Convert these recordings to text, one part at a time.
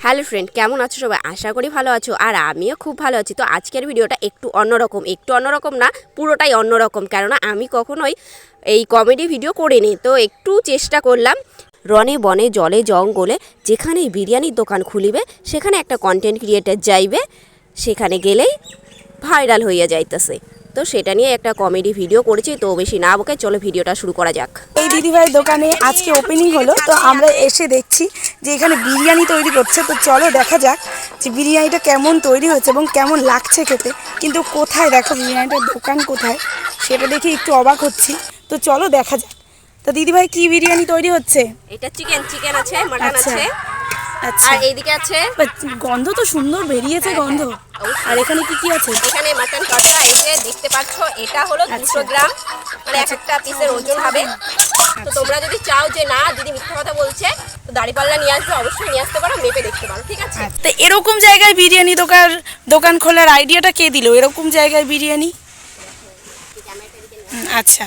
Hello friend, কেমন আছো সবাই? আশা করি ভালো আছো, আর আমিও খুব ভালো আছি। তো আজকের ভিডিওটা একটু অন্যরকম না, পুরোটাই অন্যরকম। কেননা আমি কখনোই এই কমেডি ভিডিও করিনি, তো একটু চেষ্টা করলাম। রনে বনে জলে জঙ্গলে যেখানেই বিরিয়ানির দোকান খুলিবে সেখানে একটা কন্টেন্ট ক্রিয়েটার যাইবে, সেখানে গেলেই ভাইরাল হইয়া যাইতেছে। তো সেটা নিয়ে একটা কমেডি ভিডিও করেছি। তো বেশি না বকে চলো ভিডিওটা শুরু করা যাক। এই দিদিভাইয়ের দোকানে আজকে ওপেনিং হলো, তো আমরা এসে দেখছি যে এখানে বিরিয়ানি তৈরি করছে। তো চলো দেখা যাক যে বিরিয়ানিটা কেমন তৈরি হচ্ছে এবং কেমন লাগছে খেতে। কিন্তু কোথায়, দেখো বিরিয়ানিটার দোকান কোথায় সেটা দেখে একটু অবাক হচ্ছি। তো চলো দেখা যাক। তো দিদিভাই কি বিরিয়ানি তৈরি হচ্ছে? এটা চিকেন আছে, মাটন আছে, আচ্ছা, আর এইদিকে আছে। গন্ধ তো সুন্দর বেরিয়েছে গন্ধ। আর এখানে কি কি আছে? এখানে মাটন কষা, এই যে দেখতে পাচ্ছ, এটা হলো 200 গ্রাম, মানে এক একটা পিসের ওজন হবে। তো তোমরা যদি চাও যে না দিদি মিথ্যা কথা বলছে, তো দাঁড়িপাল্লা নিয়ে আসবে, অবশ্যই নিয়ে আসতে পারো, মেপে দেখতে পারো, ঠিক আছে? তো এরকম জায়গায় বিরিয়ানি দোকান খোলার আইডিয়াটা কে দিল? এরকম জায়গায় বিরিয়ানি? আচ্ছা,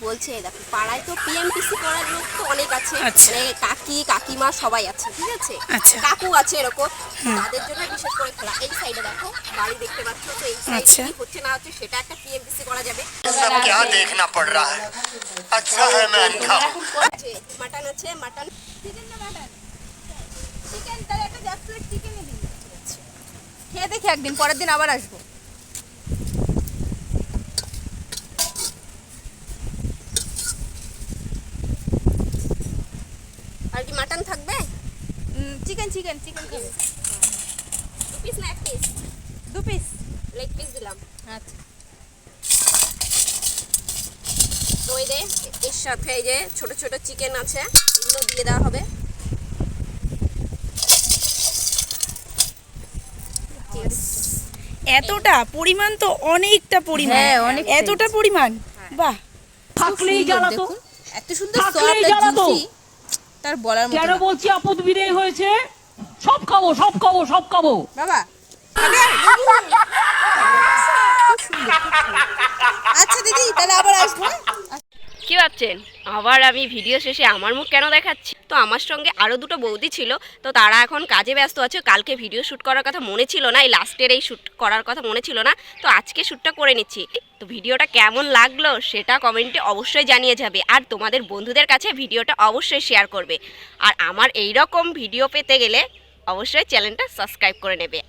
বলছে দেখো পাড়ায় তো পিএমটিসি করার লোক তো অনেক আছে, আচ্ছা। মানে কাকিমা সবাই আছে, ঠিক আছে? আচ্ছা। কাকু আছে এরকম, তাদের জন্য বিশেষ করে খোলা। এই সাইডে দেখো বাড়ি দেখতে পাচ্ছ, তো এই সাইডে আচ্ছা। কি হচ্ছে না হচ্ছে সেটা একটা পিএমটিসি করা যাবে। सब क्या देखना पड़ रहा है। अच्छा है मैं अंधा हूं। মাটন আছে, মাটন চিকেন না মাটন চিকেন, তাহলে একটা জাস্ট প্লেট চিকেনই দিন। খেয়ে দেখি একদিন, পরের দিন আবার আসবো। আর কি মাটন থাকবে? চিকেন খাবে। 2 পিস না 1 পিস? 2 পিস। লেগ পিস দিলাম। আচ্ছা, তো এই যে এর সাথে এই যে ছোট ছোট চিকেন আছে, এগুলো দিয়ে দেওয়া হবে। এতটা পরিমাণ তো অনেকটা পরিমাণ। হ্যাঁ, অনেক এতটা পরিমাণ, বাহ। থাকলেই জ্বালাতো, এত সুন্দর থাকলেই সফট আর জ্বালাতো। জুসি, তার বলার মতো কেন না। বলছি আপদ বিদায় হয়েছে? সব খাবো। বাবা খাবে? আচ্ছা দিদি, তাহলে আবার আসবো। কি ভাবছেন আবার আমি ভিডিও শেষে আমার মুখ কেন দেখাচ্ছি? তো আমার সঙ্গে আরও দুটো বৌদি ছিল, তো তারা এখন কাজে ব্যস্ত আছে। কালকে ভিডিও শ্যুট করার কথা মনে ছিল না, এই লাস্টের এই শ্যুট করার কথা মনে ছিল না, তো আজকে শ্যুটটা করে নিচ্ছি। তো ভিডিওটা কেমন লাগলো সেটা কমেন্টে অবশ্যই জানিয়ে যাবে, আর তোমাদের বন্ধুদের কাছে ভিডিওটা অবশ্যই শেয়ার করবে। আর আমার এই রকম ভিডিও পেতে গেলে অবশ্যই চ্যানেলটা সাবস্ক্রাইব করে নেবে।